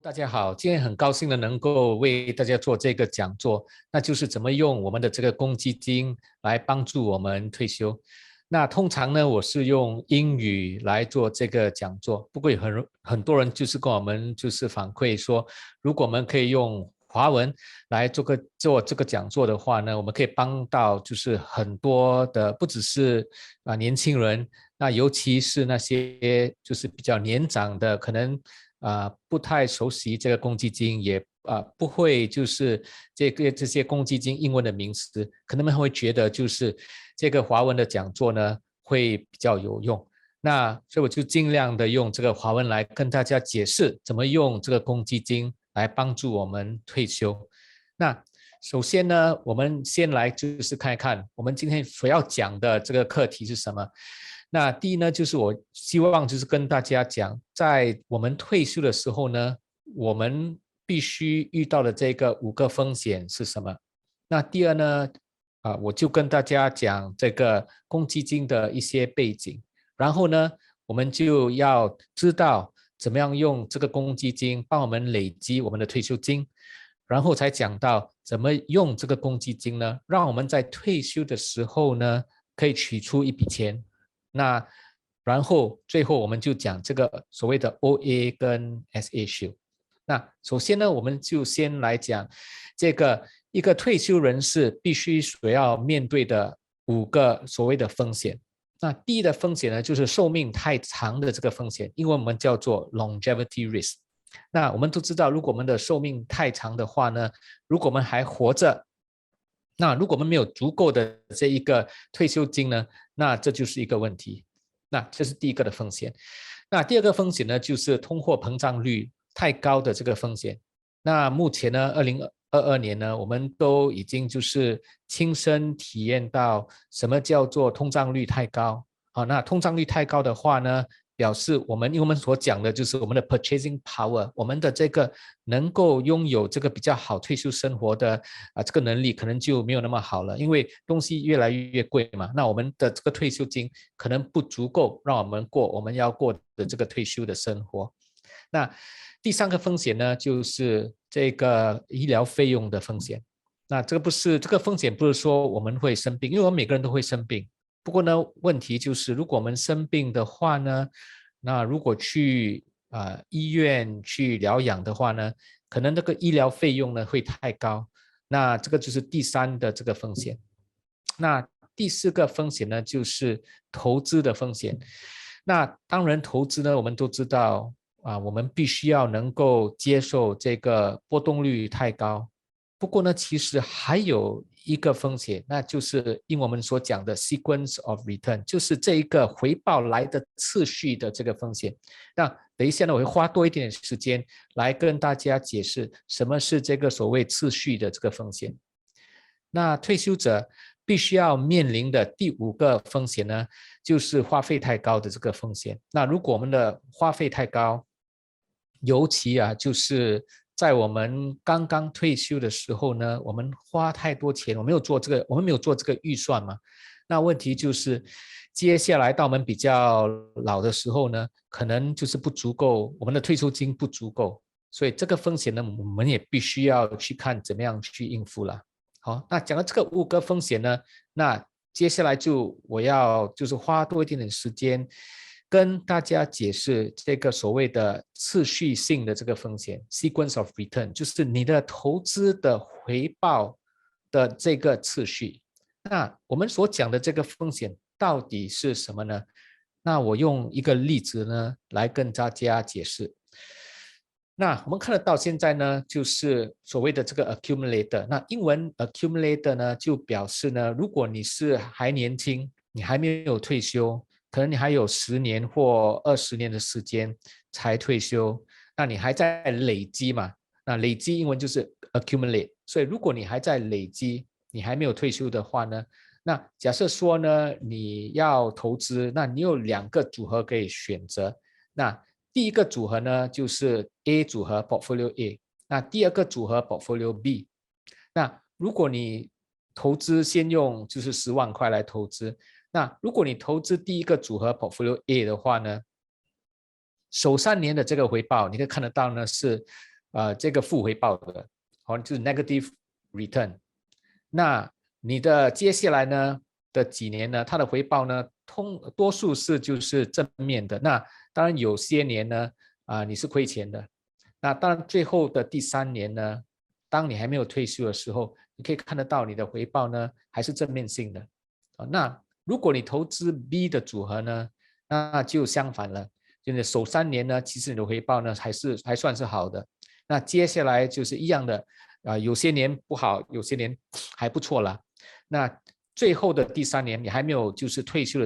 大家好，今天很高兴的能够为大家做这个讲座，那就是怎么用我们的这个公积金来帮助我们退休。那通常呢，我是用英语来做这个讲座，不过有很多人就是跟我们就是反馈说，如果我们可以用华文来做这个讲座的话呢，我们可以帮到就是很多的，不只是年轻人，那尤其是那些就是比较年长的，可能不太熟悉这个公积金，也不会就是这些公积金英文的名词，可能他们会觉得就是这个华文的讲座呢会比较有用。那所以我就尽量的用这个华文来跟大家解释怎么用这个公积金来帮助我们退休。那首先呢，我们先来就是看一看我们今天所要讲的这个课题是什么。那第一呢，就是我希望就是跟大家讲，在我们退休的时候呢，我们必须遇到的这个5个风险是什么。那第二呢，我就跟大家讲这个公积金的一些背景，然后呢，我们就要知道怎么样用这个公积金帮我们累积我们的退休金，然后才讲到怎么用这个公积金呢，让我们在退休的时候呢，可以取出一笔钱。那然后最后我们就讲这个所谓的 OA 跟 SA Shield。那首先呢，我们就先来讲这个一个退休人士必须所要面对的5个所谓的风险。那第一的风险呢，就是寿命太长的这个风险，英文我们叫做 longevity risk。那我们都知道，如果我们的寿命太长的话呢，如果我们还活着，那如果我们没有足够的这一个退休金呢，那这就是一个问题。那这是第一个的风险。那第二个风险呢，就是通货膨胀率太高的这个风险。那目前呢，2022年呢，我们都已经就是亲身体验到什么叫做通胀率太高。好，那通胀率太高的话呢，表示因为我们所讲的就是我们的 purchasing power， 我们的这个能够拥有这个比较好退休生活的这个能力可能就没有那么好了，因为东西越来越贵嘛，那我们的这个退休金可能不足够让我们过我们要过的这个退休的生活。那第3个风险呢，就是这个医疗费用的风险。那这个风险不是说我们会生病，因为我们每个人都会生病。不过呢，问题就是如果我们生病的话呢，那如果去医院去疗养的话呢，可能那个医疗费用呢会太高。那这个就是第3的这个风险。那第4个风险呢，就是投资的风险。那当然投资呢，我们都知道我们必须要能够接受这个波动率太高。不过呢，其实还有一个风险，那就是因我们所讲的 sequence of return， 就是这一个回报来的次序的这个风险。那等一下呢，我会花多一点时间来跟大家解释什么是这个所谓次序的这个风险。那退休者必须要面临的第5个风险呢，就是花费太高的这个风险。那如果我们的花费太高，尤其就是在我们刚刚退休的时候呢，我们花太多钱，我们没有做这个预算嘛。那问题就是接下来到我们比较老的时候呢，可能就是不足够，我们的退休金不足够，所以这个风险呢，我们也必须要去看怎么样去应付了。好，那讲到这个5个风险呢，那接下来我要就是花多一点点时间跟大家解释这个所谓的次序性的这个风险 sequence of return， 就是你的投资的回报的这个次序。那我们所讲的这个风险到底是什么呢？那我用一个例子呢来跟大家解释。那我们看得到现在呢，就是所谓的这个 accumulator。那英文 accumulator 呢，就表示呢，如果你是还年轻，你还没有退休，可能你还有10年或20年的时间才退休，那你还在累积嘛？那累积英文就是 accumulate。所以如果你还在累积，你还没有退休的话呢，那假设说呢，你要投资，那你有2个组合可以选择。那第一个组合呢，就是 A 组合 Portfolio A， 那第2个组合 Portfolio B。那如果你投资先用就是10万块来投资，那如果你投资第1个组合 Portfolio A 的话呢，首3年的这个回报你可以看得到呢是这个负回报的，就是 negative return。那你的接下来呢的几年呢，它的回报呢多数是就是正面的。那当然有些年呢你是亏钱的。那当然最后的第3年呢，当你还没有退休的时候，你可以看得到你的回报呢还是正面性的。那如果你投资 B 的组合呢，那就相反了，就你首3年呢，其实你的回报呢还算是好的。那接下来就是一样的，有些年不好，有些年还不错啦。那最后的第3年，你还没有就是退休的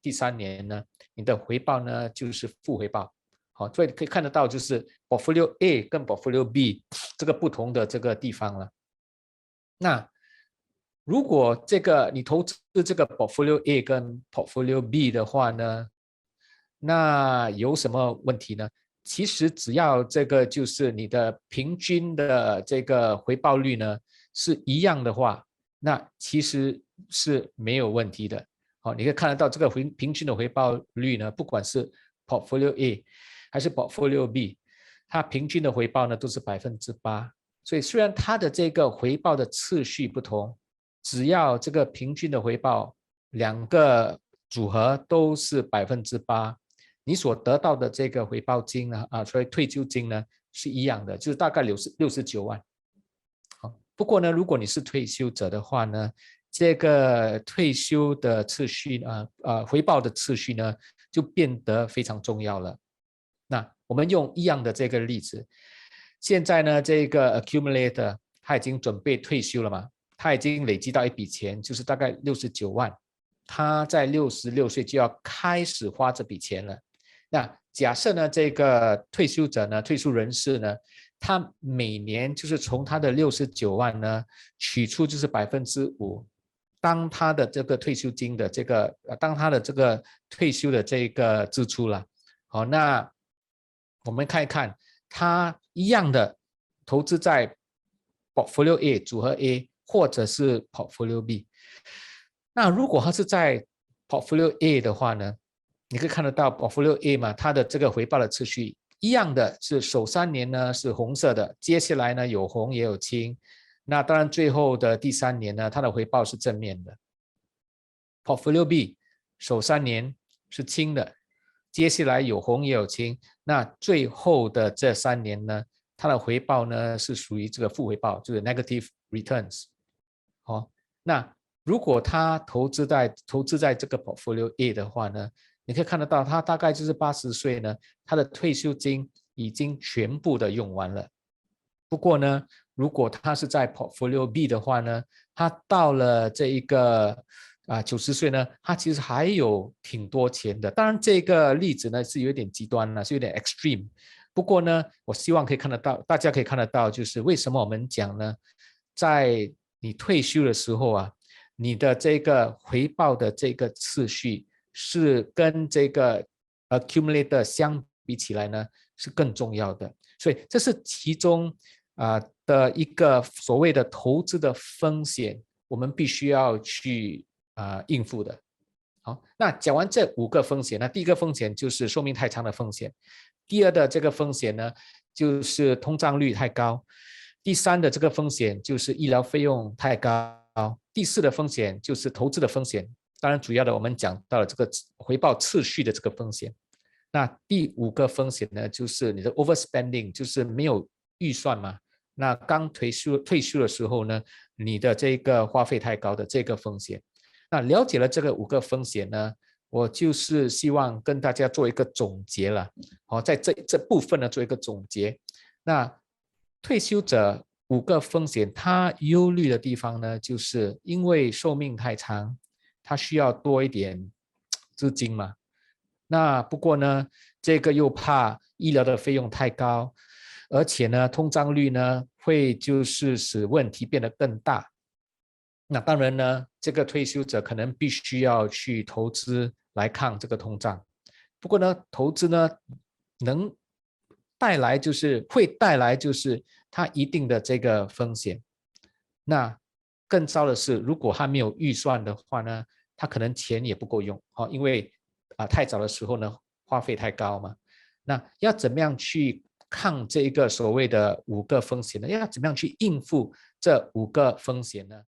第3年呢，你的回报呢就是负回报。好，所以可以看得到就是 Portfolio A 跟 Portfolio B 这个不同的这个地方了。那如果你投资这个 Portfolio A 跟 Portfolio B 的话呢，那有什么问题呢？其实只要这个就是你的平均的这个回报率呢是一样的话，那其实是没有问题的。好，你可以看得到这个平均的回报率呢，不管是 Portfolio A 还是 Portfolio B， 它平均的回报呢都是8%。所以虽然它的这个回报的次序不同，只要这个平均的回报2个组合都是8%，你所得到的这个回报金呢，所以退休金呢是一样的，就是大概69万。不过呢，如果你是退休者的话呢，这个退休的次序回报的次序呢就变得非常重要了。那我们用一样的这个例子，现在呢这个 accumulator 他已经准备退休了嘛，他已经累积到一笔钱，就是大概69万，他在66岁就要开始花这笔钱了。那假设呢这个退休者呢，退休人士呢，他每年就是从他的69万呢取出就是5%，当他的这个退休金的当他的这个退休的这个支出了。好，那我们看一看，他一样的投资在 Portfolio A 组合 A 或者是 Portfolio B。那如果他是在 Portfolio A 的话呢，你可以看得到 Portfolio A 嘛，它的这个回报的次序一样的是首3年呢是红色的，接下来呢有红也有青，那当然最后的第3年呢，它的回报是正面的。Portfolio B 首3年是青的，接下来有红也有青，那最后的这3年呢，它的回报呢是属于这个负回报，就是 negative returns。那如果他投资在这个 Portfolio A 的话呢，你可以看得到，他大概就是80岁呢，他的退休金已经全部的用完了。不过呢，如果他是在 Portfolio B 的话呢，他到了这一个90岁呢，他其实还有挺多钱的。当然，这个例子呢是有点极端了，是有点 extreme。不过呢，我希望可以看得到，大家可以看得到，就是为什么我们讲呢，在你退休的时候你的这个回报的这个次序是跟这个 accumulator 相比起来呢是更重要的。所以这是其中的一个所谓的投资的风险，我们必须要去应付的。好，那讲完这5个风险，那第一个风险就是寿命太长的风险，第二的这个风险呢就是通胀率太高，第3的这个风险就是医疗费用太高，第4的风险就是投资的风险，当然主要的我们讲到了这个回报次序的这个风险。那第5个风险呢就是你的 overspending， 就是没有预算嘛，那刚退休的时候呢，你的这个花费太高的这个风险。那了解了这个5个风险呢，我就是希望跟大家做一个总结了。在这部分呢做一个总结。那退休者5个风险，他忧虑的地方呢，就是因为寿命太长，他需要多一点资金嘛。那不过呢，这个又怕医疗的费用太高，而且呢，通胀率呢会就是使问题变得更大。那当然呢，这个退休者可能必须要去投资来抗这个通胀。不过呢，投资呢会带来就是它一定的这个风险。那更糟的是，如果他没有预算的话呢，他可能钱也不够用，因为太早的时候呢花费太高嘛。那要怎么样去抗这一个所谓的5个风险呢？要怎么样去应付这5个风险呢？